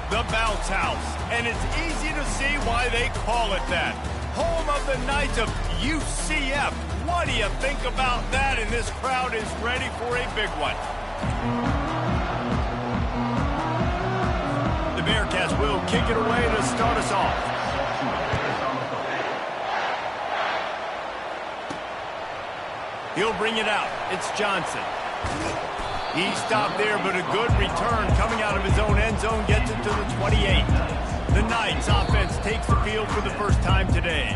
The Bounce House, and it's easy to see why they call it that. Home of the Knights of UCF. What do you think about that? And this crowd is ready for a big one. The Bearcats will kick it away to start us off. He'll bring it out. It's Johnson. He stopped there, but a good return coming out of his own end zone gets it to the 28. The Knights offense takes the field for the first time today.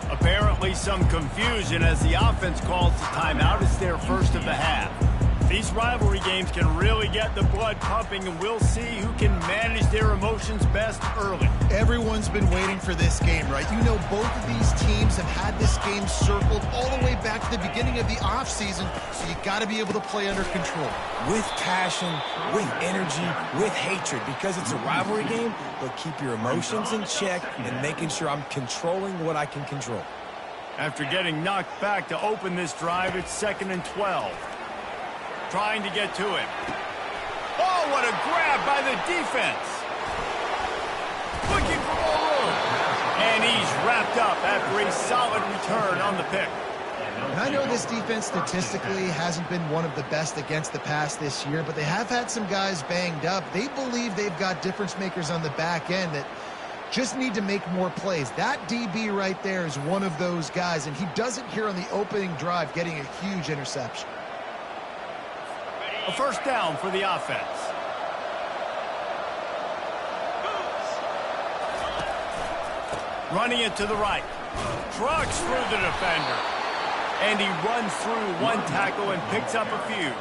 Apparently some confusion as the offense calls the timeout. It's their first of the half. These rivalry games can really get the blood pumping, and we'll see who can manage their emotions best early. Everyone's been waiting for this game, right? You know, both of these teams have had this game circled all the way back to the beginning of the offseason, so you got to be able to play under control. With passion, with energy, with hatred, because it's a rivalry game, but keep your emotions in check and making sure I'm controlling what I can control. After getting knocked back to open this drive, it's 2nd and 12. Trying to get to him. Oh, what a grab by the defense. Looking for more room. And he's wrapped up after a solid return on the pick. And I know this defense statistically hasn't been one of the best against the pass this year, but they have had some guys banged up. They believe they've got difference makers on the back end that just need to make more plays. That DB right there is one of those guys, and he does it here on the opening drive, getting a huge interception. A first down for the offense. Running it to the right. Trucks through the defender. And he runs through one tackle and picks up a few.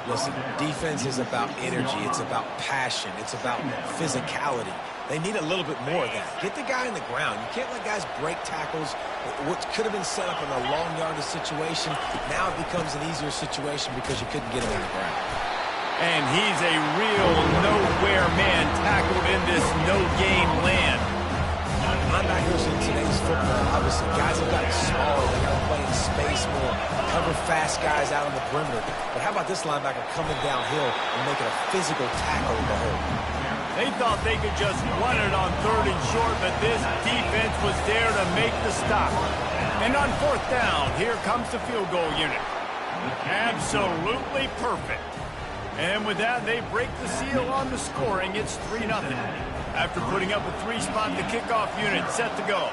Listen, defense is about energy. It's about passion. It's about physicality. They need a little bit more of that. Get the guy on the ground. You can't let guys break tackles. What could have been set up in a long yardage situation, now it becomes an easier situation because you couldn't get him on the ground. And he's a real nowhere man tackled in this no-gain land. Linebackers in today's football, obviously, guys have gotten smaller. They got to play in space more, cover fast guys out on the perimeter. But how about this linebacker coming downhill and making a physical tackle in the hole? They thought they could just run it on 3rd and short, but this defense was there to make the stop. And on 4th down, here comes the field goal unit. Absolutely perfect. And with that, they break the seal on the scoring. It's 3-0. After putting up a 3-spot, the kickoff unit set to go.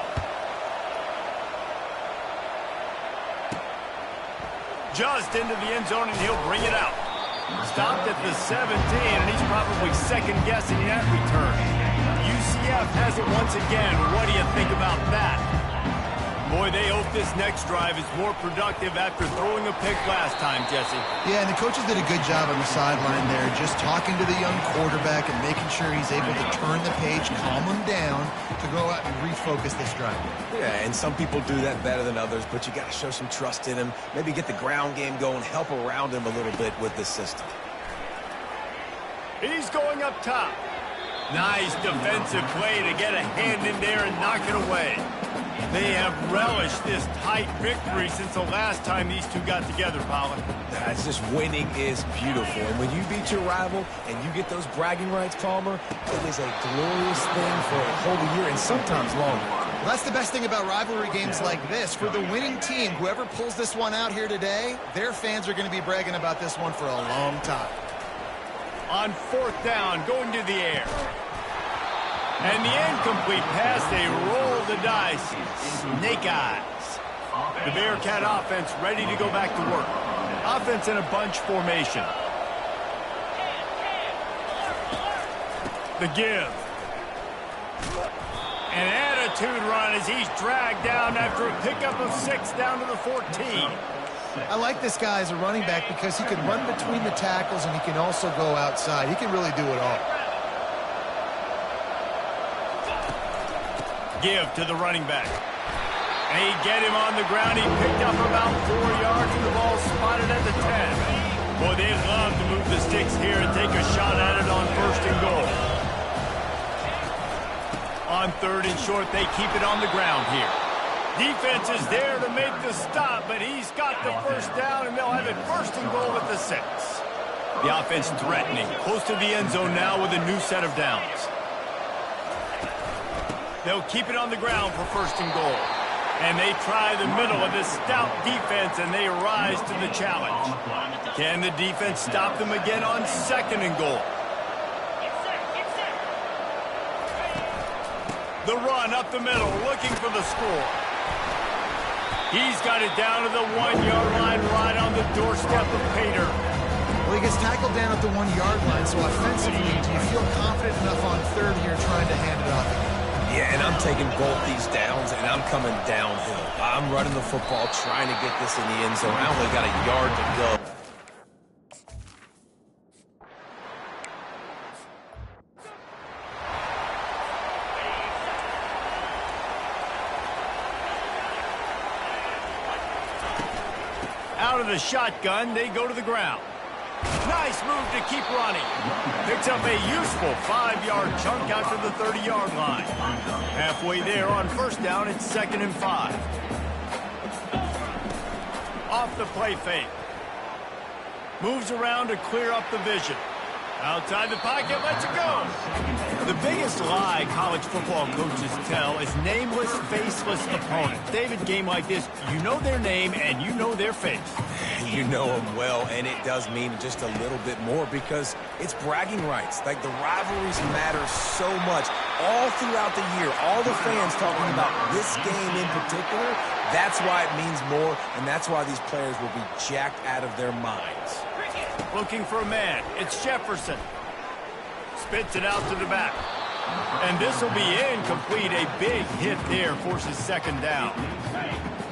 Just into the end zone, and he'll bring it out. Stopped at the 17, and he's probably second-guessing that return. UCF has it once again. What do you think about that? Boy, they hope this next drive is more productive after throwing a pick last time, Jesse. Yeah, and the coaches did a good job on the sideline there, just talking to the young quarterback and making sure he's able to turn the page, calm him down, to go out and refocus this drive. Yeah, and some people do that better than others, but you got to show some trust in him. Maybe get the ground game going, help around him a little bit with this system. He's going up top. Nice defensive play to get a hand in there and knock it away. They have relished this tight victory since the last time these two got together, Pollard. It's just winning is beautiful. And when you beat your rival and you get those bragging rights, Palmer, it is a glorious thing for a whole year and sometimes longer. Well, that's the best thing about rivalry games like this. For the winning team, whoever pulls this one out here today, their fans are going to be bragging about this one for a long time. On 4th down, going to the air. And the incomplete pass, they roll the dice. Snake eyes. The Bearcat offense ready to go back to work. Offense in a bunch formation. The give. An attitude run as he's dragged down after a pickup of 6 down to the 14. I like this guy as a running back because he can run between the tackles and he can also go outside. He can really do it all. Give to the running back. And he get him on the ground. He picked up about 4 yards and the ball spotted at the 10. Boy, they love to move the sticks here and take a shot at it on 1st and goal. On 3rd and short, they keep it on the ground here. Defense is there to make the stop, but he's got the 1st down, and they'll have it 1st and goal with the 6. The offense threatening, close to the end zone now with a new set of downs. They'll keep it on the ground for 1st and goal. And they try the middle of this stout defense, and they rise to the challenge. Can the defense stop them again on 2nd and goal? The run up the middle, looking for the score. He's got it down to the 1-yard line, right on the doorstep of Pater. Well, he gets tackled down at the 1-yard line, so offensively, do you feel confident enough on 3rd here trying to hand it off again? Yeah, and I'm taking both these downs, and I'm coming downhill. I'm running the football, trying to get this in the end zone. I only got a yard to go. Out of the shotgun, they go to the ground. Nice move to keep running. Picks up a useful 5-yard chunk out to the 30-yard line. Halfway there on 1st down, it's 2nd and 5. Off the play fake. Moves around to clear up the vision. Outside the pocket, lets it go. The biggest lie college football coaches tell is nameless, faceless opponents. David, game like this, you know their name and you know their face. You know them well, and it does mean just a little bit more because it's bragging rights. Like, the rivalries matter so much all throughout the year. All the fans talking about this game in particular, that's why it means more, and that's why these players will be jacked out of their minds. Looking for a man. It's Jefferson. Spits it out to the back. And this will be incomplete. A big hit there forces 2nd down.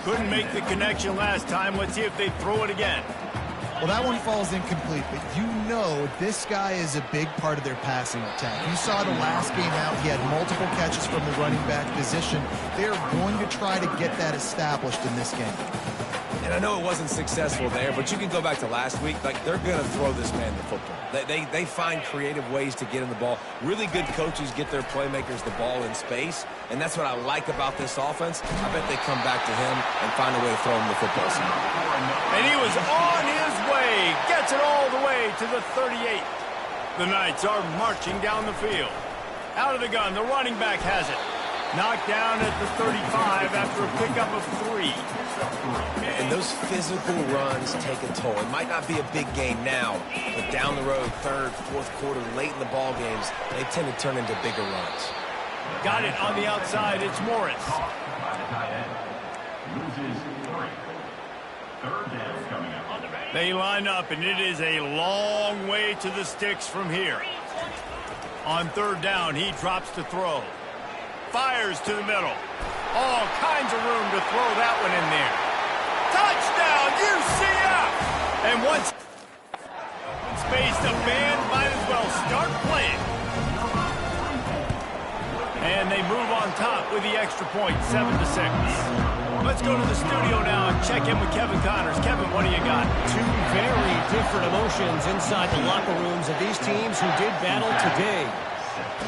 Couldn't make the connection last time. Let's see if they throw it again. Well, that one falls incomplete, but you know this guy is a big part of their passing attack. You saw the last game out, he had multiple catches from the running back position. They're going to try to get that established in this game. And I know it wasn't successful there, but you can go back to last week. Like, they're going to throw this man the football. They find creative ways to get him the ball. Really good coaches get their playmakers the ball in space, and that's what I like about this offense. I bet they come back to him and find a way to throw him the football somewhere. And he was on his way. Gets it all the way to the 38. The Knights are marching down the field. Out of the gun, the running back has it. Knocked down at the 35 after a pickup of 3. And those physical runs take a toll. It might not be a big game now, but down the road, 3rd, 4th quarter, late in the ball games, they tend to turn into bigger runs. Got it on the outside. It's Morris. They line up, and it is a long way to the sticks from here. On 3rd down, he drops to throw. Fires to the middle. All kinds of room to throw that one in there. Touchdown, UCF! And once space, the band might as well start playing. And they move on top with the extra point, 7-6. Let's go to the studio now and check in with Kevin Connors. Kevin, what do you got? Two very different emotions inside the locker rooms of these teams who did battle today.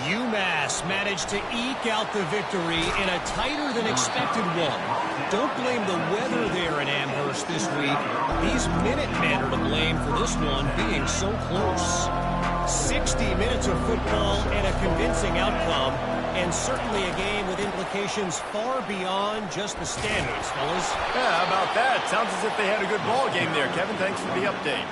UMass managed to eke out the victory in a tighter-than-expected one. Don't blame the weather there in Amherst this week. These Minutemen are to blame for this one being so close. 60 minutes of football and a convincing outcome, and certainly a game with implications far beyond just the standings, fellas. Yeah, how about that? Sounds as if they had a good ball game there. Kevin, thanks for the update.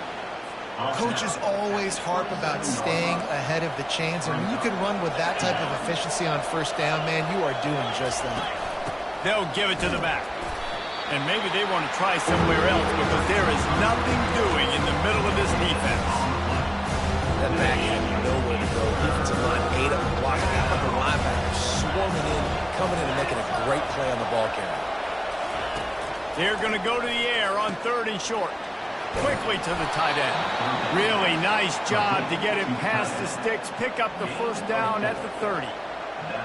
Coaches always harp about staying ahead of the chains, and when you can run with that type of efficiency on 1st down, man, you are doing just that. They'll give it to the back. And maybe they want to try somewhere else because there is nothing doing in the middle of this defense. That back had nowhere to go. Defensive line ate up the block. Half of the linebackers swarming in, coming in and making a great play on the ball carrier. They're going to go to the air on 3rd and short. Quickly to the tight end. Really nice job to get him past the sticks. Pick up the 1st down at the 30.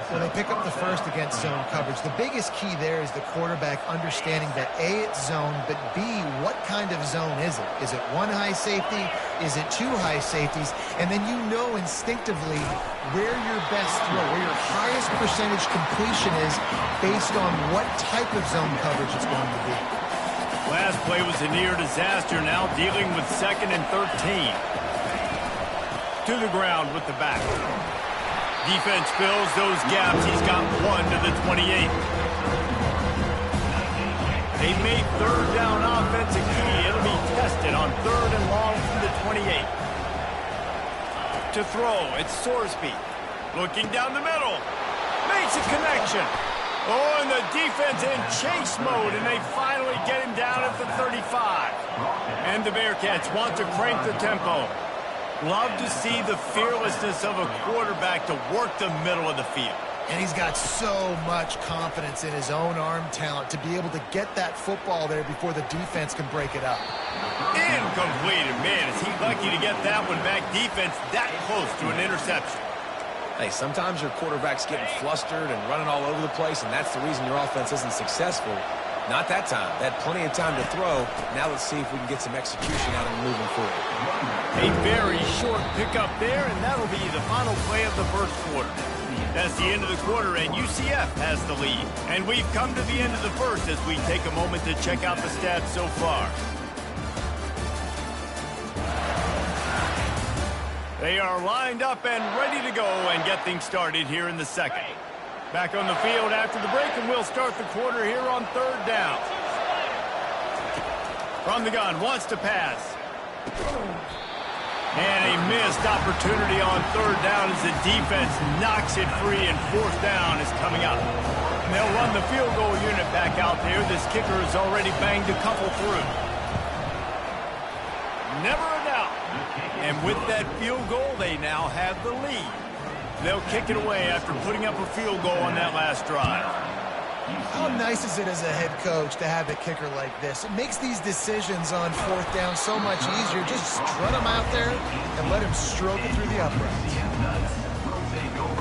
Well, they pick up the 1st against zone coverage. The biggest key there is the quarterback understanding that A, it's zone, but B, what kind of zone is it? Is it 1 high safety? Is it 2 high safeties? And then you know instinctively where your best throw, where your highest percentage completion is based on what type of zone coverage it's going to be. Last play was a near disaster, now dealing with 2nd and 13. To the ground with the back. Defense fills those gaps. He's got 1 to the 28. They made third down offense a key. It'll be tested on 3rd and long from the 28. To throw, it's Sorsby. Looking down the middle. Makes a connection. Oh, and the defense in chase mode, and they finally get him down at the 35. And the Bearcats want to crank the tempo. Love to see the fearlessness of a quarterback to work the middle of the field. And he's got so much confidence in his own arm talent to be able to get that football there before the defense can break it up. Incomplete. Man, is he lucky to get that one back. Defense that close to an interception. Hey, sometimes your quarterback's getting flustered and running all over the place, and that's the reason your offense isn't successful. Not that time. They had plenty of time to throw. Now let's see if we can get some execution out of them moving forward. A very short pickup there, and that'll be the final play of the first quarter. That's the end of the quarter, and UCF has the lead. And we've come to the end of the first as we take a moment to check out the stats so far. They are lined up and ready to go and get things started here in the second. Back on the field after the break, and we'll start the quarter here on 3rd down. From the gun, wants to pass. And a missed opportunity on 3rd down as the defense knocks it free, and 4th down is coming up. And they'll run the field goal unit back out there. This kicker has already banged a couple through. Never a doubt. And with that field goal, they now have the lead. They'll kick it away after putting up a field goal on that last drive. How nice is it as a head coach to have a kicker like this? It makes these decisions on 4th down so much easier. Just strut him out there and let him stroke it through the uprights.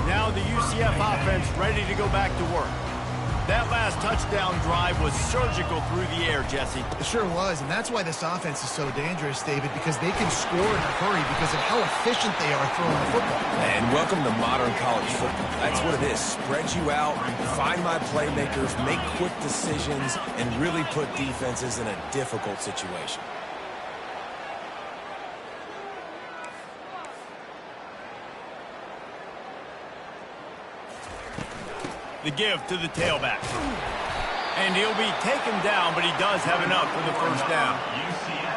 Now the UCF offense ready to go back to work. That last touchdown drive was surgical through the air, Jesse. It sure was, and that's why this offense is so dangerous, David, because they can score in a hurry because of how efficient they are throwing the football. And welcome to modern college football. That's what it is. Spread you out, find my playmakers, make quick decisions, and really put defenses in a difficult situation. The give to the tailback. And he'll be taken down, but he does have enough for the 1st down.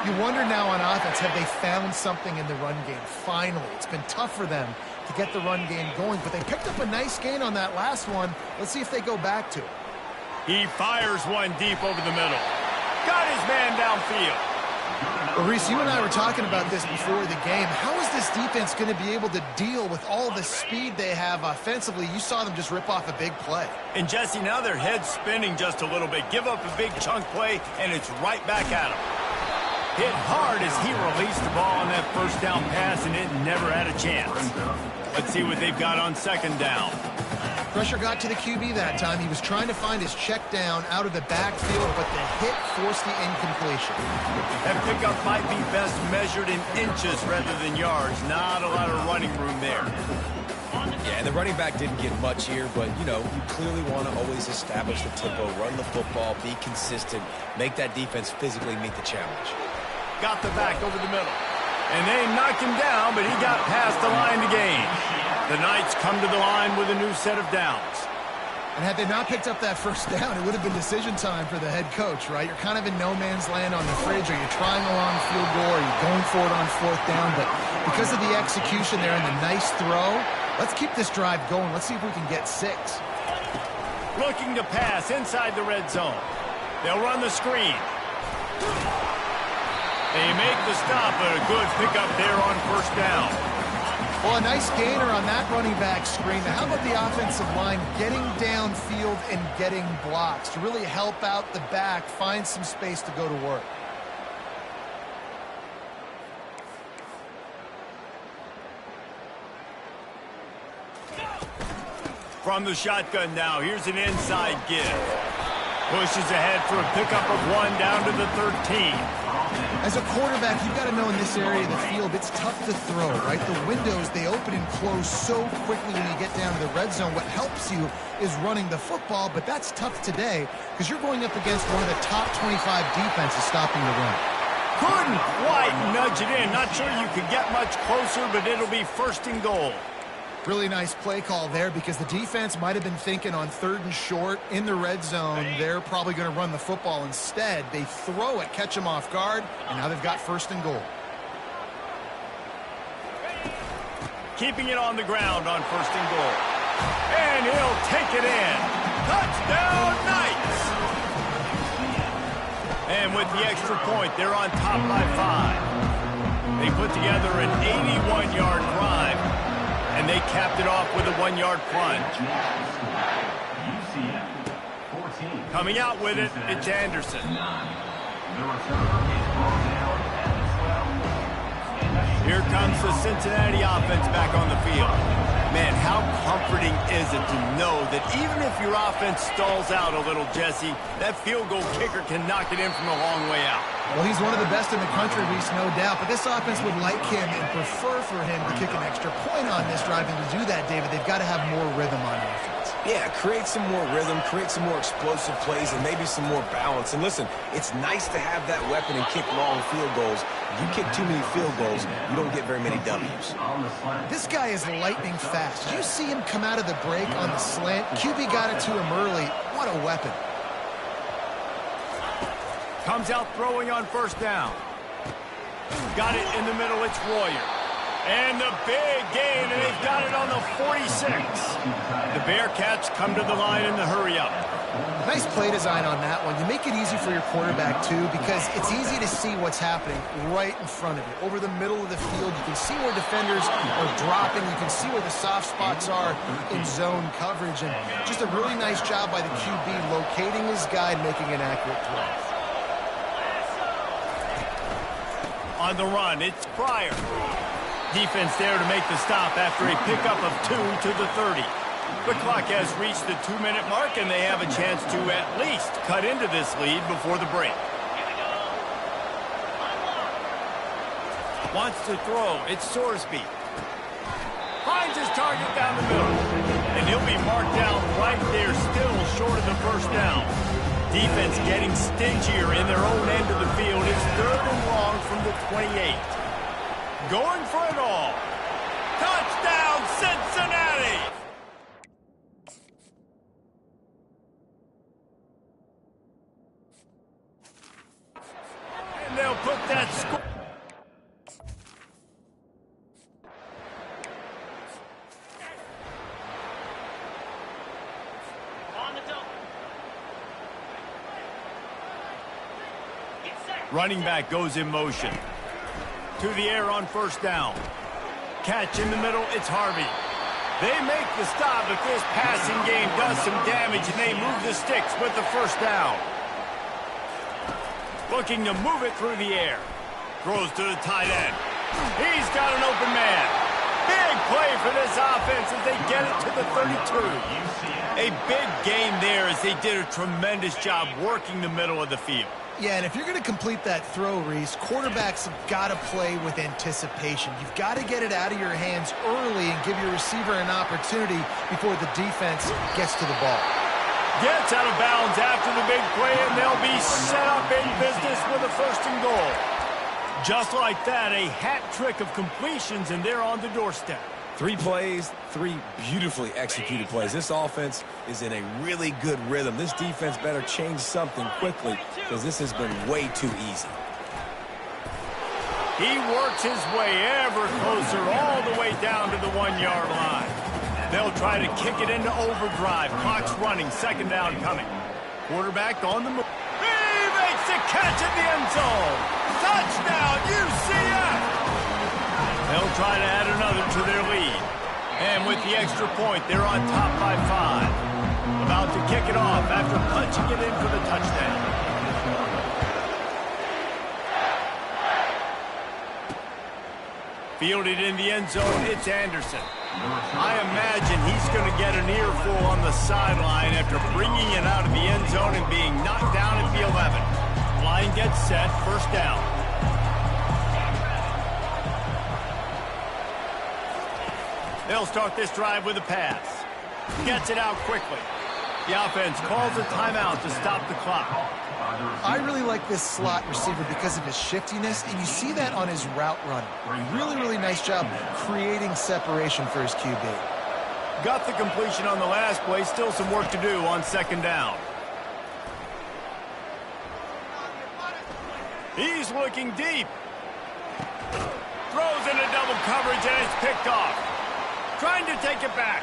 You wonder now on offense, have they found something in the run game? Finally, it's been tough for them to get the run game going, but they picked up a nice gain on that last one. Let's see if they go back to it. He fires one deep over the middle. Got his man downfield. Well, Reese, you and I were talking about this before the game. How is this defense going to be able to deal with all the speed they have offensively? You saw them just rip off a big play. And, Jesse, now their head's spinning just a little bit. Give up a big chunk play, and it's right back at him. Hit hard as he released the ball on that 1st down pass, and it never had a chance. Let's see what they've got on 2nd down. Pressure got to the QB that time. He was trying to find his check down out of the backfield, but the hit forced the incompletion. That pickup might be best measured in inches rather than yards. Not a lot of running room there. Yeah, and the running back didn't get much here, but, you know, you clearly want to always establish the tempo, run the football, be consistent, make that defense physically meet the challenge. Got the back over the middle. And they knocked him down, but he got past the line to gain. The Knights come to the line with a new set of downs. And had they not picked up that 1st down, it would have been decision time for the head coach, right? You're kind of in no man's land on the fridge. Are you trying a long field goal? Are you going for it on 4th down? But because of the execution there and the nice throw, let's keep this drive going. Let's see if we can get 6. Looking to pass inside the red zone. They'll run the screen. They make the stop, but a good pickup there on 1st down. Well, a nice gainer on that running back screen. Now, how about the offensive line getting downfield and getting blocks to really help out the back, find some space to go to work? From the shotgun now, here's an inside give. Pushes ahead for a pickup of 1 down to the 13. As a quarterback, you've got to know in this area of the field, it's tough to throw, right? The windows, they open and close so quickly when you get down to the red zone. What helps you is running the football, but that's tough today because you're going up against one of the top 25 defenses stopping the run. Couldn't quite nudge it in. Not sure you could get much closer, but it'll be 1st and goal. Really nice play call there because the defense might have been thinking on 3rd and short in the red zone. They're probably going to run the football. Instead, they throw it, catch them off guard, and now they've got 1st and goal. Keeping it on the ground on 1st and goal. And he'll take it in. Touchdown, Knights! And with the extra point, they're on top by 5. They put together an 81-yard drive, and they capped it off with a 1-yard plunge. Coming out with it, it's Anderson. Here comes the Cincinnati offense back on the field. Man, how comforting is it to know that even if your offense stalls out a little, Jesse, that field goal kicker can knock it in from a long way out. Well, he's one of the best in the country, Reese, no doubt. But this offense would like him and prefer for him to kick an extra point on this drive. And to do that, David, they've got to have more rhythm on offense. Yeah, create some more rhythm, create some more explosive plays, and maybe some more balance. And listen, it's nice to have that weapon and kick long field goals. If you kick too many field goals, you don't get very many W's. This guy is lightning fast. Did you see him come out of the break on the slant? QB got it to him early. What a weapon. Comes out throwing on 1st down. Got it in the middle, it's Royer. And the big gain, and they've got it on the 46. The Bearcats come to the line in the hurry-up. Nice play design on that one. You make it easy for your quarterback, too, because it's easy to see what's happening right in front of you. Over the middle of the field, you can see where defenders are dropping. You can see where the soft spots are in zone coverage. And just a really nice job by the QB locating his guy and making an accurate throw. On the run, it's Pryor. Defense there to make the stop after a pickup of 2 to the 30. The clock has reached the 2-minute mark, and they have a chance to at least cut into this lead before the break. Wants to throw. It's Sorsby. Finds his target down the middle. And he'll be marked down right there, still short of the 1st down. Defense getting stingier in their own end of the field. It's 3rd and long from the 28. Going for it all. Touchdown, Cincinnati! And they'll put that score. Running back goes in motion. To the air on 1st down. Catch in the middle, it's Harvey. They make the stop, but this passing game does some damage, and they move the sticks with the 1st down. Looking to move it through the air. Throws to the tight end. He's got an open man. Big play for this offense as they get it to the 32. A big game there as they did a tremendous job working the middle of the field. Yeah, and if you're going to complete that throw, Reese, quarterbacks have got to play with anticipation. You've got to get it out of your hands early and give your receiver an opportunity before the defense gets to the ball. Gets out of bounds after the big play, and they'll be set up in business with a 1st and goal. Just like that, a hat trick of completions, and they're on the doorstep. 3 plays, 3 beautifully executed plays. This offense is in a really good rhythm. This defense better change something quickly because this has been way too easy. He works his way ever closer all the way down to the 1-yard line. They'll try to kick it into overdrive. Clock's running, 2nd down coming. Quarterback on the move. He makes the catch in the end zone. Touchdown, UCF! They'll try to add another to their lead. And with the extra point, they're on top by 5. About to kick it off after punching it in for the touchdown. Fielded in the end zone, it's Anderson. I imagine he's going to get an earful on the sideline after bringing it out of the end zone and being knocked down at the 11. Line gets set, 1st down. They'll start this drive with a pass. Gets it out quickly. The offense calls a timeout to stop the clock. I really like this slot receiver because of his shiftiness, and you see that on his route running. Really, really nice job creating separation for his QB. Got the completion on the last play. Still some work to do on second down. He's looking deep. Throws into double coverage, and it's picked off. Trying to take it back.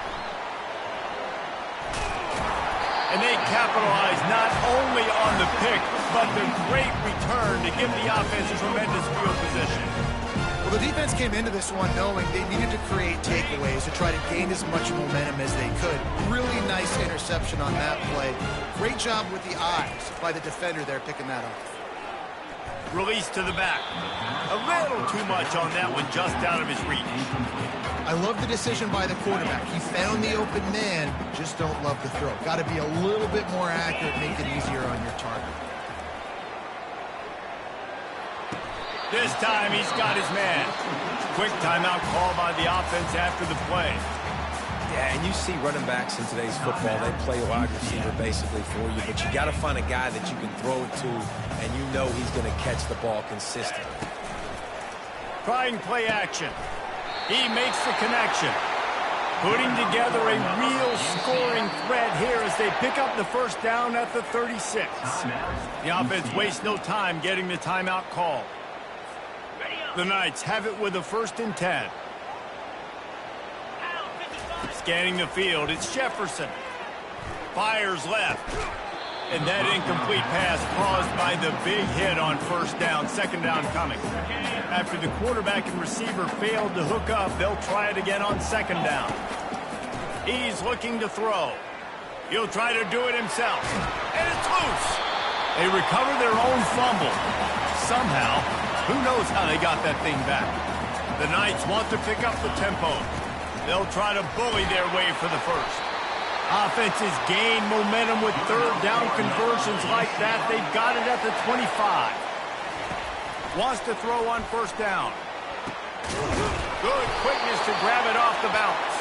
And they capitalize not only on the pick, but the great return to give the offense tremendous field position. Well, the defense came into this one knowing they needed to create takeaways to try to gain as much momentum as they could. Really nice interception on that play. Great job with the eyes by the defender there picking that up. Release to the back. A little too much on that one, just out of his reach. I love the decision by the quarterback. He found the open man, just don't love the throw. Got to be a little bit more accurate, make it easier on your target. This time he's got his man. Quick timeout call by the offense after the play. Yeah, and you see running backs in today's football, they play a wide receiver basically for you, but you got to find a guy that you can throw it to, and you know he's going to catch the ball consistently. Trying play action. He makes the connection. Putting together a real scoring threat here as they pick up the first down at the 36. The offense wastes no time getting the timeout call. The Knights have it with a 1st and 10. Scanning the field, it's Jefferson. Fires left. And that incomplete pass caused by the big hit on 1st down, 2nd down coming. After the quarterback and receiver failed to hook up, they'll try it again on 2nd down. He's looking to throw. He'll try to do it himself. And it's loose. They recover their own fumble. Somehow, who knows how they got that thing back. The Knights want to pick up the tempo. They'll try to bully their way for the first. Offenses gain momentum with 3rd down conversions like that. They've got it at the 25. Wants to throw on 1st down. Good quickness to grab it off the bounce.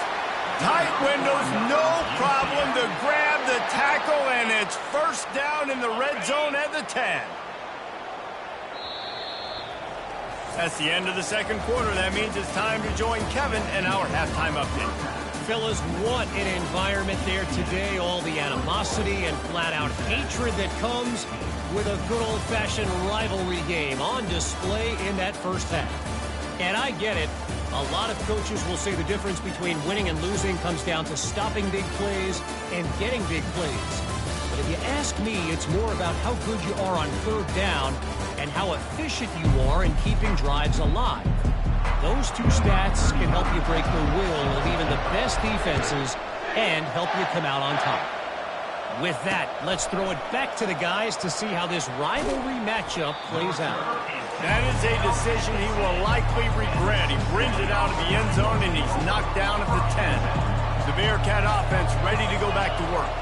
Tight windows, no problem to grab the tackle, and it's 1st down in the red zone at the 10. That's the end of the 2nd quarter. That means it's time to join Kevin and our halftime update. Fellas, what an environment there today. All the animosity and flat-out hatred that comes with a good old-fashioned rivalry game on display in that first half. And I get it. A lot of coaches will say the difference between winning and losing comes down to stopping big plays and getting big plays. But if you ask me, it's more about how good you are on 3rd down and how efficient you are in keeping drives alive. Those two stats can help you break the will of even the best defenses and help you come out on top. With that, let's throw it back to the guys to see how this rivalry matchup plays out. That is a decision he will likely regret. He brings it out of the end zone, and he's knocked down at the 10. The Bearcat offense ready to go back to work.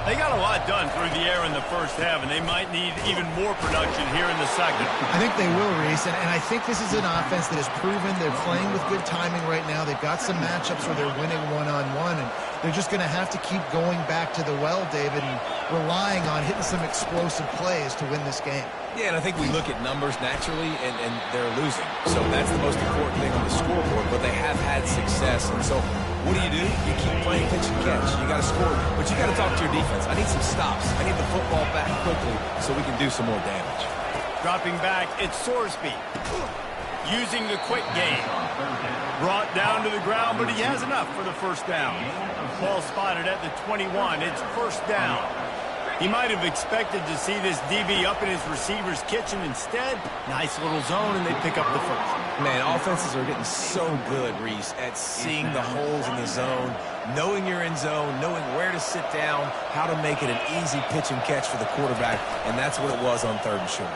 They got a lot done through the air in the first half, and they might need even more production here in the second. I think they will, Reese, and I think this is an offense that has proven they're playing with good timing right now. They've got some matchups where they're winning one-on-one, and they're just going to have to keep going back to the well, David, and relying on hitting some explosive plays to win this game. Yeah, and I think we look at numbers naturally, and they're losing. So that's the most important thing on the scoreboard, but they have had success. And so what do? You keep playing pitch and catch. You got to score, but you got to talk to your defense. I need some stops. I need the football back quickly so we can do some more damage. Dropping back, it's Sorsby. Using the quick game. Brought down to the ground, but he has enough for the 1st down. Ball spotted at the 21. It's 1st down. He might have expected to see this DB up in his receiver's kitchen. Instead, nice little zone, and they pick up the first. Man, offenses are getting so good, Reese, at seeing the holes in the zone, knowing you're in zone, knowing where to sit down, how to make it an easy pitch and catch for the quarterback, and that's what it was on 3rd and short.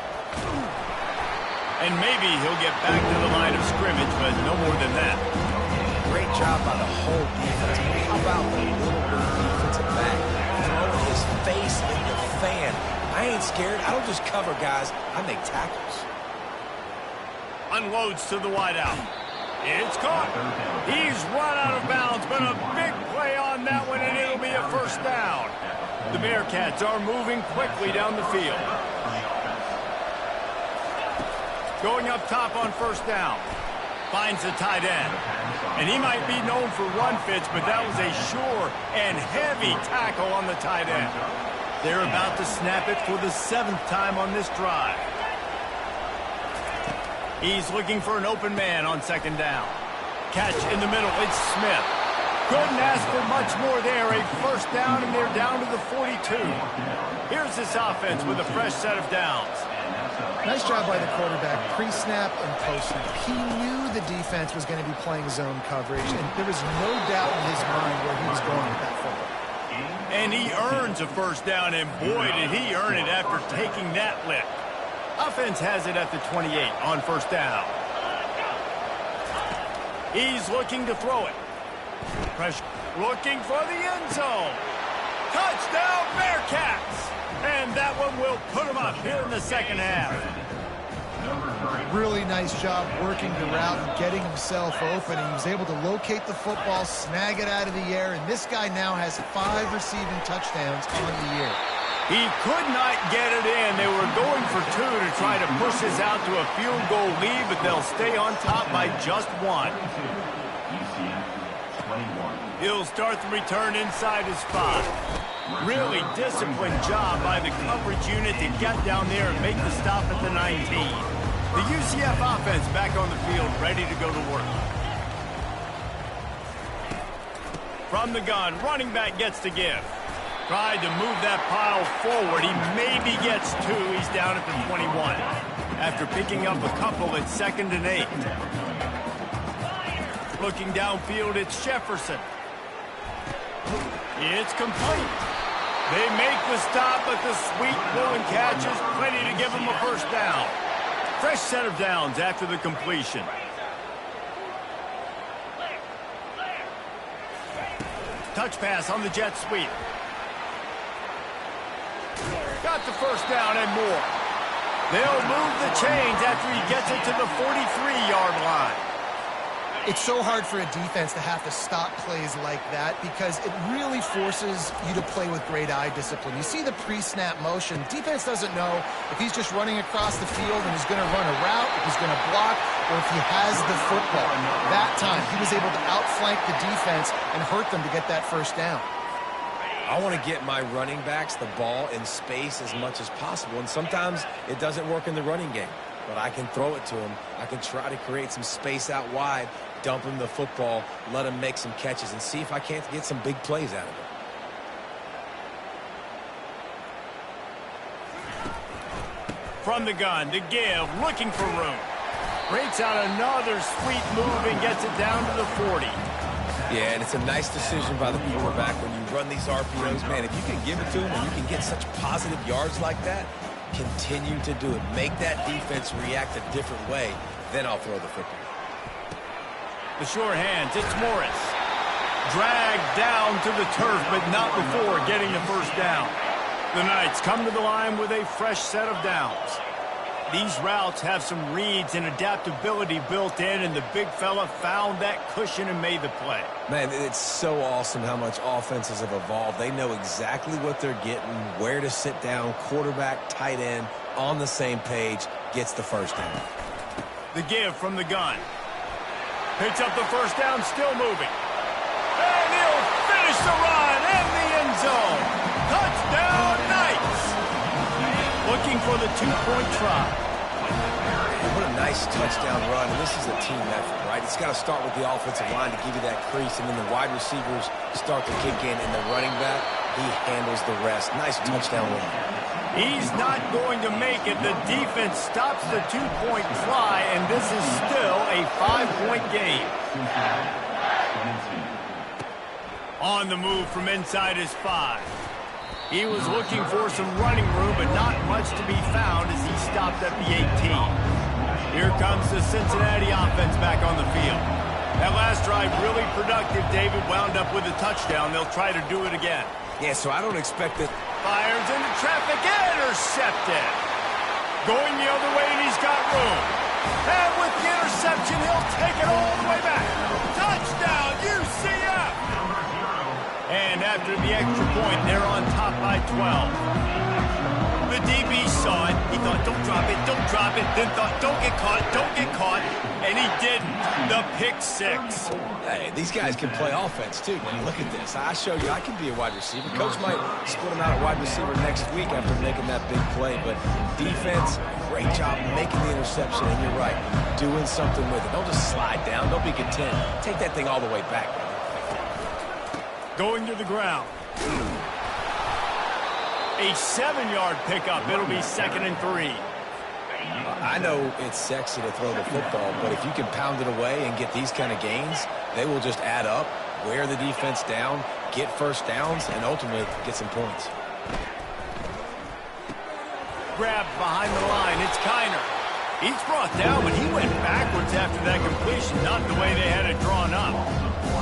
And maybe he'll get back to the line of scrimmage, but no more than that. Great job by the whole defense. How about the little defensive back throwing his face in the fan? I ain't scared. I don't just cover guys. I make tackles. Unloads to the wideout. It's caught. He's run out of bounds, but a big play on that one, and it'll be a 1st down. The Bearcats are moving quickly down the field. Going up top on 1st down. Finds the tight end. And he might be known for run fits, but that was a sure and heavy tackle on the tight end. They're about to snap it for the 7th time on this drive. He's looking for an open man on 2nd down. Catch in the middle. It's Smith. Couldn't ask for much more there. A 1st down, and they're down to the 42. Here's this offense with a fresh set of downs. Nice job by the quarterback, pre-snap and post-snap. He knew the defense was going to be playing zone coverage, and there was no doubt in his mind where he was going with that football. And he earns a 1st down, and boy, did he earn it after taking that lick. Offense has it at the 28 on 1st down. He's looking to throw it. Pressure, looking for the end zone. Touchdown, Bearcats! And that one will put him up here in the 2nd half. Really nice job working the route and getting himself open. He was able to locate the football, snag it out of the air, and this guy now has 5 receiving touchdowns on the year. He could not get it in. They were going for 2 to try to push this out to a field goal lead, but they'll stay on top by just 1. He'll start the return inside his 5. Really disciplined job by the coverage unit to get down there and make the stop at the 19. The UCF offense back on the field, ready to go to work. From the gun, running back gets to give. Tried to move that pile forward. He maybe gets 2. He's down at the 21. After picking up a couple at 2nd and 8. Looking downfield, it's Jefferson. It's complete. They make the stop, but the sweet pulling catch is plenty to give them a 1st down. Fresh set of downs after the completion. Touch pass on the jet sweep. Got the 1st down and more. They'll move the chains after he gets it to the 43-yard line. It's so hard for a defense to have to stop plays like that because it really forces you to play with great eye discipline. You see the pre-snap motion. Defense doesn't know if he's just running across the field and he's going to run a route, if he's going to block, or if he has the football. That time, he was able to outflank the defense and hurt them to get that 1st down. I want to get my running backs the ball in space as much as possible, and sometimes it doesn't work in the running game. But I can throw it to him. I can try to create some space out wide, dump him the football, let him make some catches, and see if I can't get some big plays out of it. From the gun, to give, looking for room. Breaks out another sweet move and gets it down to the 40. Yeah, and it's a nice decision by the quarterback when you run these RPOs. Man, if you can give it to him and you can get such positive yards like that, continue to do it. Make that defense react a different way. Then I'll throw the football. The short hands, it's Morris. Dragged down to the turf, but not before getting the 1st down. The Knights come to the line with a fresh set of downs. These routes have some reads and adaptability built in, and the big fella found that cushion and made the play. Man, it's so awesome how much offenses have evolved. They know exactly what they're getting, where to sit down, quarterback, tight end, on the same page, gets the 1st down. The give from the gun. Picks up the 1st down, still moving. And he'll finish the run in the end zone. Touchdown, Knights! Looking for the 2-point try. What a nice touchdown run. And this is a team effort, right? It's got to start with the offensive line to give you that crease, and then the wide receivers start to kick in, and the running back, he handles the rest. Nice touchdown run. He's not going to make it. The defense stops the 2-point try, and this is still a 5-point game. On the move from inside his 5. He was looking for some running room, but not much to be found as he stopped at the 18. Here comes the Cincinnati offense back on the field. That last drive really productive. David wound up with a touchdown. They'll try to do it again. Yeah, so I don't expect that. Fires into traffic, intercepted. Going the other way, and he's got room. And with the interception, he'll take it all the way back. Touchdown, UCF! And after the extra point, they're on top by 12. The DB saw it. He thought, don't drop it, don't drop it. Then thought, don't get caught, don't get caught. And he didn't. The pick six. Hey, these guys can play offense, too, man. Look at this. I showed you I can be a wide receiver. Coach might split him out at wide receiver next week after making that big play. But defense, great job making the interception. And you're right, doing something with it. Don't just slide down. Don't be content. Take that thing all the way back, man. Going to the ground. A 7-yard pickup. It'll be 2nd and 3. I know it's sexy to throw the football, but if you can pound it away and get these kind of gains, they will just add up, wear the defense down, get first downs, and ultimately get some points. Grabbed behind the line. It's Kiner. He's brought down, but he went backwards after that completion, not the way they had it drawn up.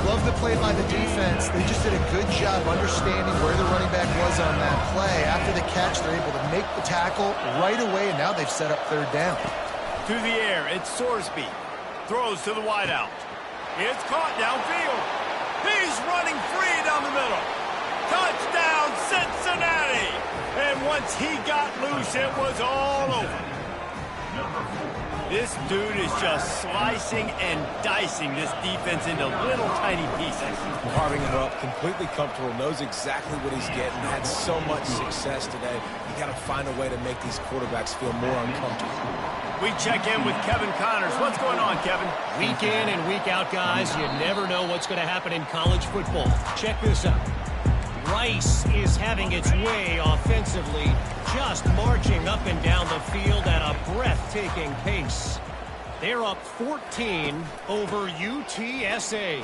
Love the play by the defense. They just did a good job understanding where the running back was on that play. After the catch, they're able to make the tackle right away, and now they've set up 3rd down. To the air, it's Sorsby. Throws to the wideout. It's caught downfield. He's running free down the middle. Touchdown, Cincinnati! And once he got loose, it was all over. This dude is just slicing and dicing this defense into little tiny pieces. Carving him up, completely comfortable, knows exactly what he's getting, had so much success today. You got to find a way to make these quarterbacks feel more uncomfortable. We check in with Kevin Connors. What's going on, Kevin? Week in and week out, guys, you never know what's going to happen in college football. Check this out. Rice is having its way offensively, just marching up and down the field at a breathtaking pace. They're up 14 over UTSA.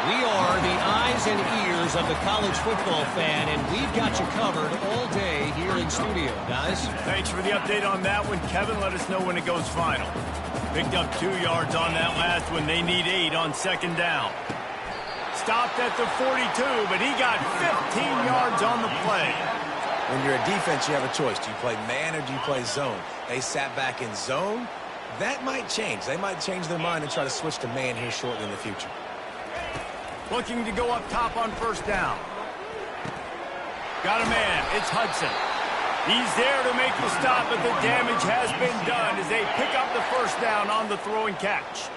We are the eyes and ears of the college football fan, and we've got you covered all day here in studio, guys. Thanks for the update on that one, Kevin. Let us know when it goes final. Picked up 2 yards on that last one. They need 8 on 2nd down. Stopped at the 42, but he got 15 yards on the play. When you're a defense, you have a choice. Do you play man or do you play zone? They sat back in zone. That might change. They might change their mind and try to switch to man here shortly in the future. Looking to go up top on 1st down. Got a man. It's Hudson. He's there to make the stop, but the damage has been done as they pick up the 1st down on the throw and catch.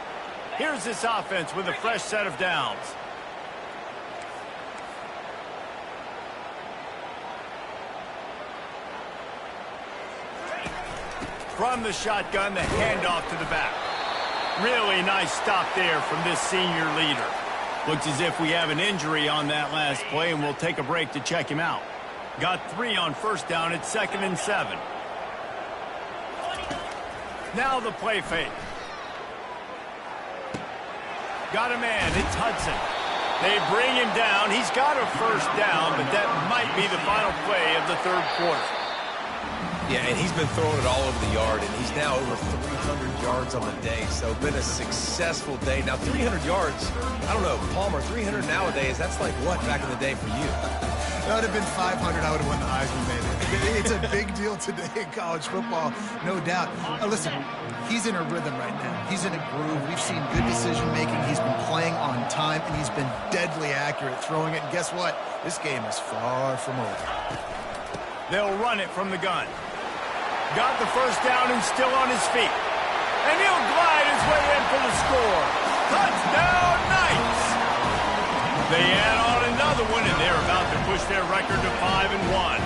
Here's this offense with a fresh set of downs. From the shotgun, the handoff to the back. Really nice stop there from this senior leader. Looks as if we have an injury on that last play, and we'll take a break to check him out. Got 3 on 1st down. It's 2nd and 7. Now the play fake. Got a man. It's Hudson. They bring him down. He's got a 1st down, but that might be the final play of the 3rd quarter. Yeah, and he's been throwing it all over the yard, and he's now over 300 yards on the day. So been a successful day. Now 300 yards, I don't know, Palmer, 300 nowadays, that's like what back in the day for you? That would have been 500. I would have won the Heisman, maybe. It's a big deal today in college football, no doubt. Listen, he's in a rhythm right now. He's in a groove. We've seen good decision-making. He's been playing on time, and he's been deadly accurate throwing it. And guess what? This game is far from over. They'll run it from the gun. Got the 1st down and still on his feet. And he'll glide his way in for the score. Touchdown, Knights! They add on another one, and they're about to push their record to 5-1.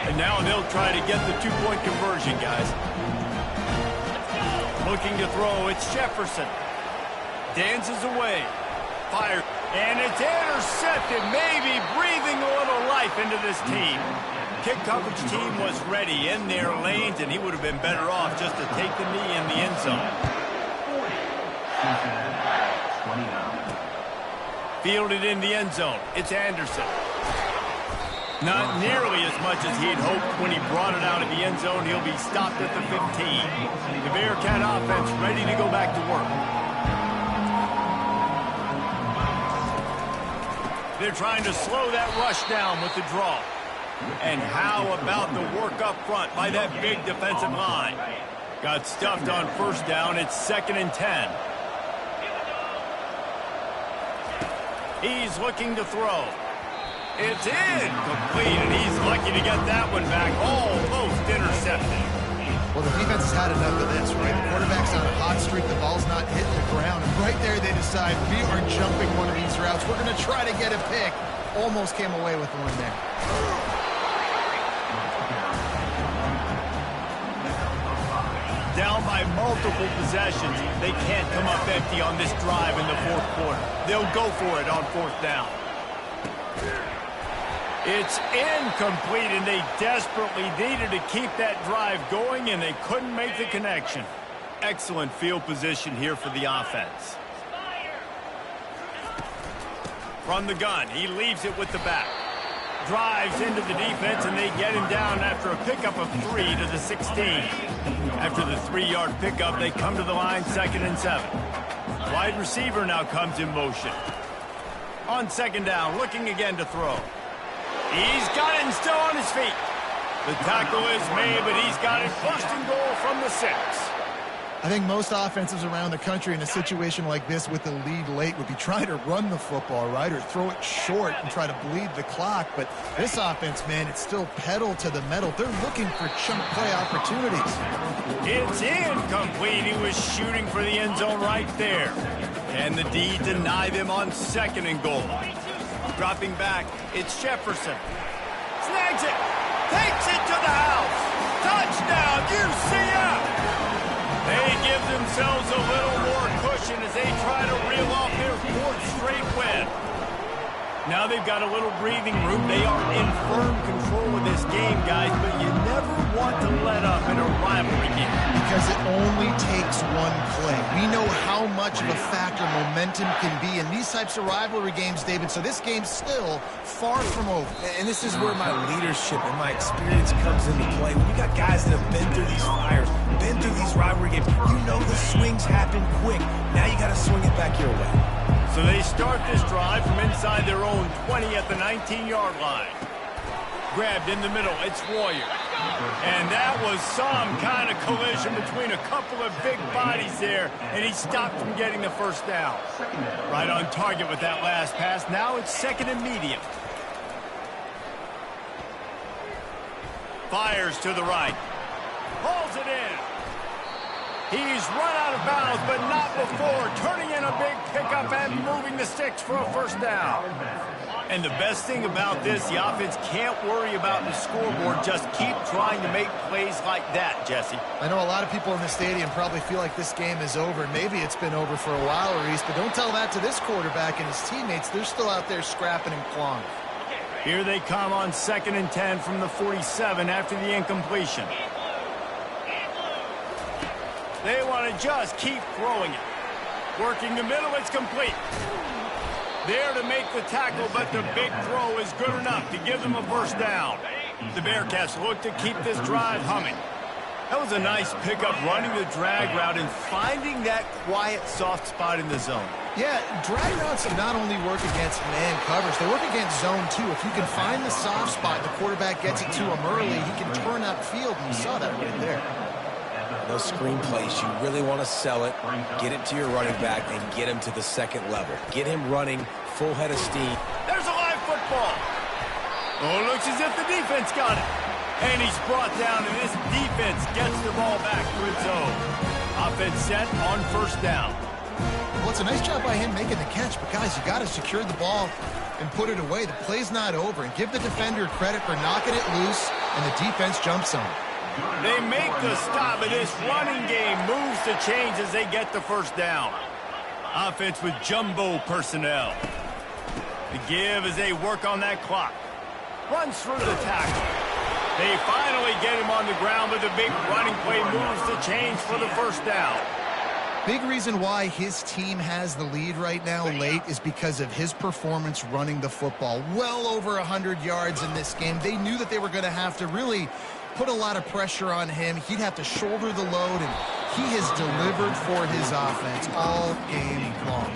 And now they'll try to get the 2-point conversion, guys. Looking to throw, it's Jefferson. Dances away. Fires. And it's intercepted, maybe breathing a little life into this team. Kick coverage team was ready in their lanes, and he would have been better off just to take the knee in the end zone. Fielded in the end zone. It's Anderson. Not nearly as much as he'd hoped when he brought it out of the end zone. He'll be stopped at the 15. The Bearcat offense ready to go back to work. They're trying to slow that rush down with the draw. And how about the work up front by that big defensive line? Got stuffed on 1st down. It's 2nd and 10. He's looking to throw. It's incomplete, and he's lucky to get that one back. Almost intercepted. Well, the defense has had enough of this, right? The quarterback's on a hot streak. The ball's not hitting the ground. And right there, they decide, we are jumping one of these routes. We're going to try to get a pick. Almost came away with one there. Down by multiple possessions. They can't come up empty on this drive in the fourth quarter. They'll go for it on fourth down. It's incomplete, and they desperately needed to keep that drive going, and they couldn't make the connection. Excellent field position here for the offense. From the gun, he leaves it with the back. Drives into the defense, and they get him down after a pickup of 3 to the 16. After the 3-yard pickup, they come to the line 2nd and 7. Wide receiver now comes in motion. On 2nd down, looking again to throw. He's got it and still on his feet. The tackle is made, but he's got it 1st and goal from the 6. I think most offenses around the country in a situation like this with the lead late would be trying to run the football, right, or throw it short and try to bleed the clock. But this offense, man, it's still pedal to the metal. They're looking for chunk play opportunities. It's incomplete. He was shooting for the end zone right there. And the D deny them on 2nd and goal. Dropping back, it's Jefferson. Snags it. Takes it to the house. Touchdown, UCF. They give themselves a little more cushion as they try to reel off their 4th straight win. Now they've got a little breathing room. They are in firm control of this game, guys, but you never want to let up in a rivalry game. Because it only takes one play. We know how much of a factor momentum can be in these types of rivalry games, David, so this game's still far from over. And this is where my leadership and my experience comes into play. When you got guys that have been through these fires, been through these rivalry games, you know the swings happen quick. Now you got to swing it back your way. So they start this drive from inside their own 20 at the 19-yard line. Grabbed in the middle, it's Warrior. And that was some kind of collision between a couple of big bodies there, and he stopped from getting the 1st down. Right on target with that last pass. Now it's 2nd and medium. Fires to the right. Hauls it in. He's run out of bounds, but not before turning in a big pickup and moving the sticks for a 1st down. And the best thing about this, the offense can't worry about the scoreboard. Just keep trying to make plays like that, Jesse. I know a lot of people in the stadium probably feel like this game is over. Maybe it's been over for a while, Reese, but don't tell that to this quarterback and his teammates. They're still out there scrapping and clawing. Here they come on 2nd and 10 from the 47 after the incompletion. They want to just keep throwing it. Working the middle, it's complete. There to make the tackle, but the big throw is good enough to give them a 1st down. The Bearcats look to keep this drive humming. That was a nice pickup, running the drag route and finding that quiet, soft spot in the zone. Yeah, drag routes not only work against man coverage, they work against zone too. If you can find the soft spot, the quarterback gets it to him early, he can turn upfield, and you saw that right there. Those screen plays, you really want to sell it, get it to your running back, and get him to the 2nd level. Get him running, full head of steam. There's a live football. Oh, looks as if the defense got it. And he's brought down, and this defense gets the ball back to its own. Offense set on 1st down. Well, it's a nice job by him making the catch, but guys, you got to secure the ball and put it away. The play's not over, and give the defender credit for knocking it loose, and the defense jumps on it. They make the stop, and this running game moves the chains as they get the 1st down. Offense with jumbo personnel. The give as they work on that clock. Runs through the tackle. They finally get him on the ground, but the big running play moves the chains for the 1st down. Big reason why his team has the lead right now late is because of his performance running the football. Well over 100 yards in this game. They knew that they were going to have to really put a lot of pressure on him. He'd have to shoulder the load, and he has delivered for his offense all game long.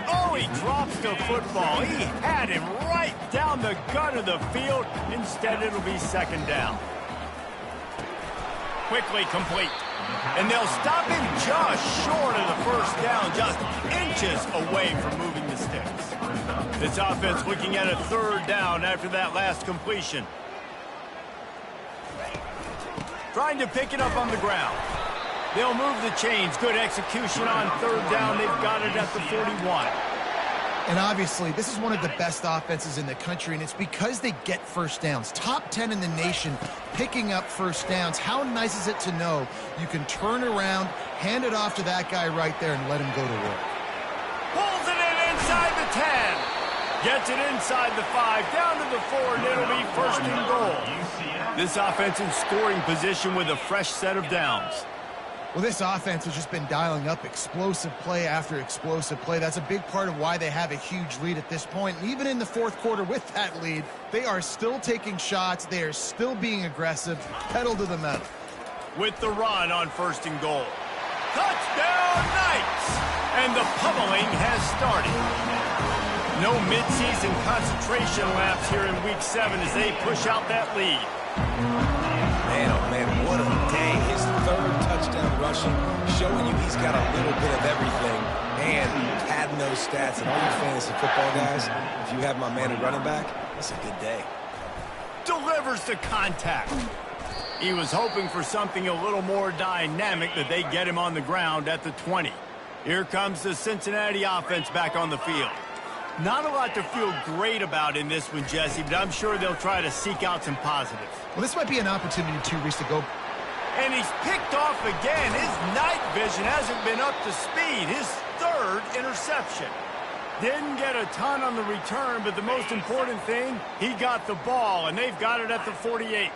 Oh, he drops the football. He had him right down the gut of the field. Instead, it'll be 2nd down. Quickly complete. And they'll stop him just short of the 1st down, just inches away from moving the sticks. This offense looking at a 3rd down after that last completion. Trying to pick it up on the ground. They'll move the chains. Good execution on 3rd down. They've got it at the 41. And obviously, this is one of the best offenses in the country, and it's because they get first downs. Top 10 in the nation picking up first downs. How nice is it to know you can turn around, hand it off to that guy right there, and let him go to work. Pulls it in inside the 10. Gets it inside the 5, down to the 4, and it'll be 1st and goal. This offense in scoring position with a fresh set of downs. Well, this offense has just been dialing up explosive play after explosive play. That's a big part of why they have a huge lead at this point. And even in the 4th quarter with that lead, they are still taking shots. They are still being aggressive. Pedal to the metal. With the run on 1st and goal. Touchdown, Knights! And the pummeling has started. No midseason concentration laps here in Week 7 as they push out that lead. Man, oh man, what a day. His 3rd touchdown rushing, showing you he's got a little bit of everything. And padding those stats. And all you fantasy football guys, if you have my man at running back, it's a good day. Delivers the contact. He was hoping for something a little more dynamic, that they get him on the ground at the 20. Here comes the Cincinnati offense back on the field. Not a lot to feel great about in this one, Jesse, but I'm sure they'll try to seek out some positives. Well, this might be an opportunity, too, Reese, to go. And he's picked off again. His night vision hasn't been up to speed. His 3rd interception. Didn't get a ton on the return, but the most important thing, he got the ball, and they've got it at the 48.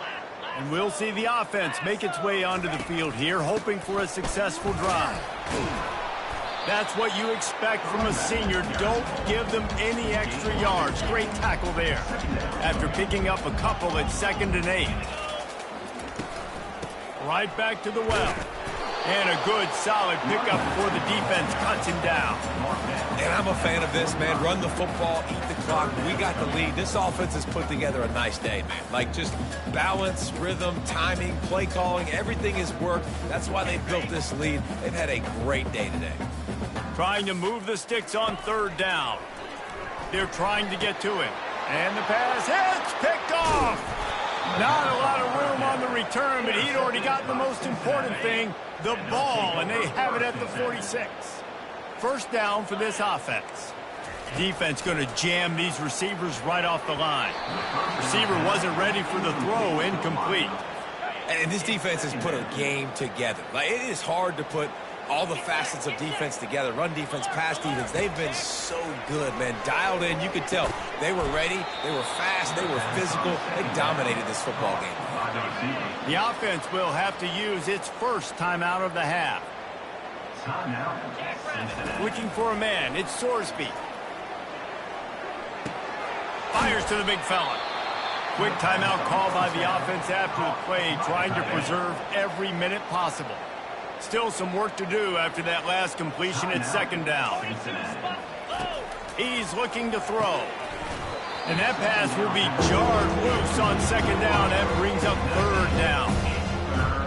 And we'll see the offense make its way onto the field here, hoping for a successful drive. That's what you expect from a senior. Don't give them any extra yards. Great tackle there. After picking up a couple at 2nd and 8. Right back to the well. And a good, solid pickup before the defense cuts him down. And I'm a fan of this, man. Run the football, eat the clock. We got the lead. This offense has put together a nice day, man. Like, just balance, rhythm, timing, play calling, everything has worked. That's why they built this lead. They've had a great day today. Trying to move the sticks on 3rd down. They're trying to get to him. And the pass hits, picked off. Not a lot of room on the return, but he'd already gotten the most important thing, the ball, and they have it at the 46. 1st down for this offense. Defense going to jam these receivers right off the line. Receiver wasn't ready for the throw, incomplete. And this defense has put a game together. Like, it is hard to put all the facets of defense together. Run defense, pass defense. They've been so good, man. Dialed in. You could tell they were ready. They were fast. They were physical. They dominated this football game. The offense will have to use its 1st timeout of the half. Looking for a man. It's Sorsby. Fires to the big fella. Quick timeout called by the offense after the play, trying to preserve every minute possible. Still some work to do after that last completion at 2nd down. He's looking to throw. And that pass will be jarred loose on 2nd down. That brings up 3rd down.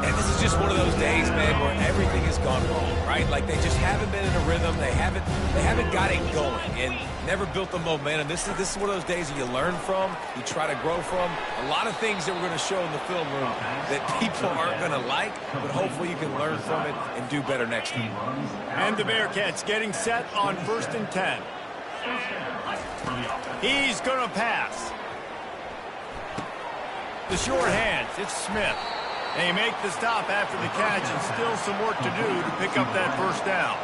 And this is just one of those days, man, where everything has gone wrong, right? Like, they just haven't been in a rhythm. They haven't got it going and never built the momentum. This is one of those days that you learn from, you try to grow from. A lot of things that we're going to show in the film room that people aren't going to like, but hopefully you can learn from it and do better next time. And the Bearcats getting set on 1st and 10. He's going to pass. The short hands, it's Smith. They make the stop after the catch, and still some work to do to pick up that 1st down.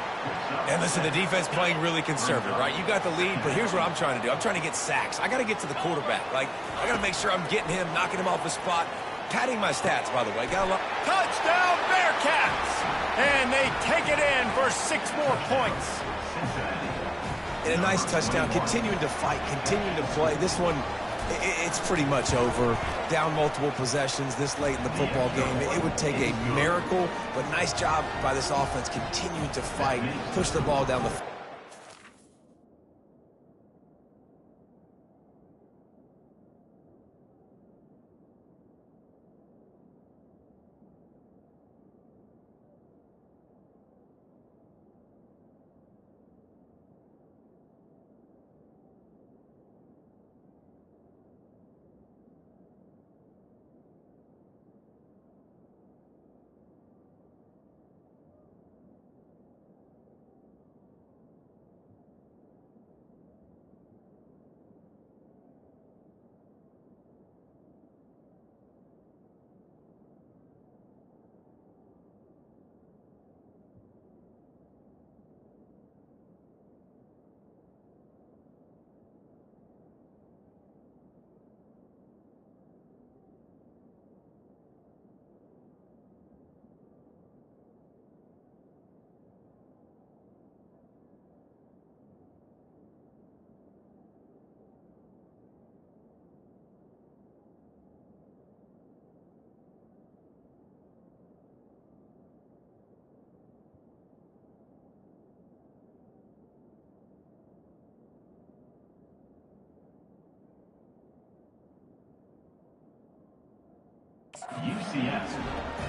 And listen, the defense playing really conservative, right? You got the lead, but here's what I'm trying to do. I'm trying to get sacks. I got to get to the quarterback. Like, I got to make sure I'm getting him, knocking him off the spot. Padding my stats, by the way. Got a lot. Touchdown, Bearcats! And they take it in for 6 more points. And a nice touchdown, continuing to fight, continuing to play. This one, it's pretty much over. Down multiple possessions this late in the football game. It would take a miracle, but nice job by this offense continuing to fight, push the ball down the field.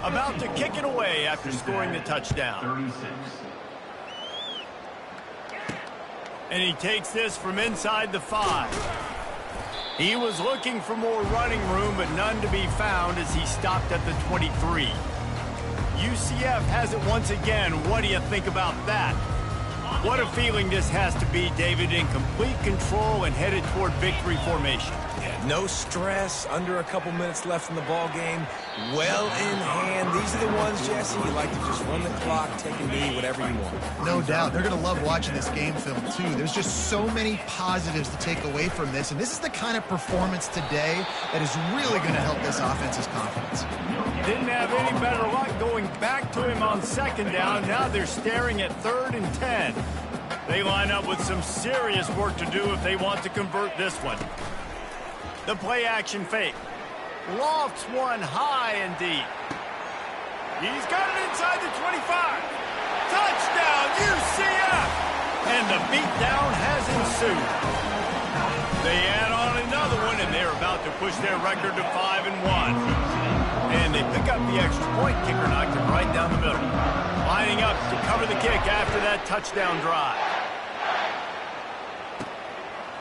About to kick it away after scoring the touchdown. And he takes this from inside the 5. He was looking for more running room, but none to be found as he stopped at the 23. UCF has it once again. What do you think about that? What a feeling this has to be, David, in complete control and headed toward victory formation. Yeah, no stress, under a couple minutes left in the ball game, well in hand. These are the ones, Jesse, you like to just run the clock, take a knee, whatever you want. No doubt. They're going to love watching this game film, too. There's just so many positives to take away from this, and this is the kind of performance today that is really going to help this offense's confidence. Didn't have any better luck going back to him on second down. Now they're staring at 3rd and 10. They line up with some serious work to do if they want to convert this one. The play action fake. Lofts one high and deep. He's got it inside the 25. Touchdown, UCF! And the beatdown has ensued. They add on another one, and they're about to push their record to 5-1. And they pick up the extra point. Kicker knocked it right down the middle. Lining up to cover the kick after that touchdown drive.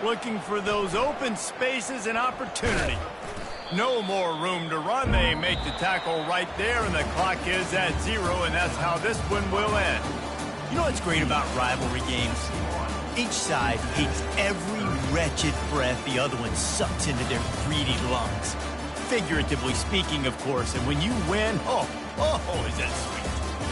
Looking for those open spaces and opportunity. No more room to run. They make the tackle right there, and the clock is at 0, and that's how this one will end. You know what's great about rivalry games? Each side hates every wretched breath the other one sucks into their greedy lungs. Figuratively speaking, of course, and when you win, oh, is that sweet.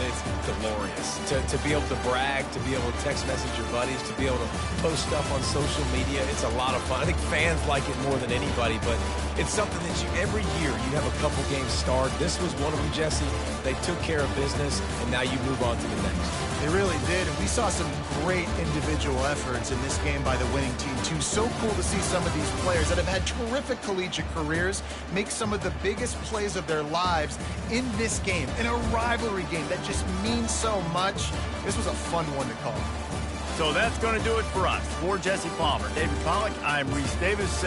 It's glorious. To be able to brag, to be able to text message your buddies, to be able to post stuff on social media, it's a lot of fun. I think fans like it more than anybody, but it's something that every year you have a couple games start. This was one of them, Jesse. They took care of business, and now you move on to the next. They really did, and we saw some great individual efforts in this game by the winning team, too. So cool to see some of these players that have had terrific collegiate careers make some of the biggest plays of their lives in this game, in a rivalry game that just means so much. This was a fun one to call. So that's going to do it for us. For Jesse Palmer, David Pollack, I'm Reese Davis.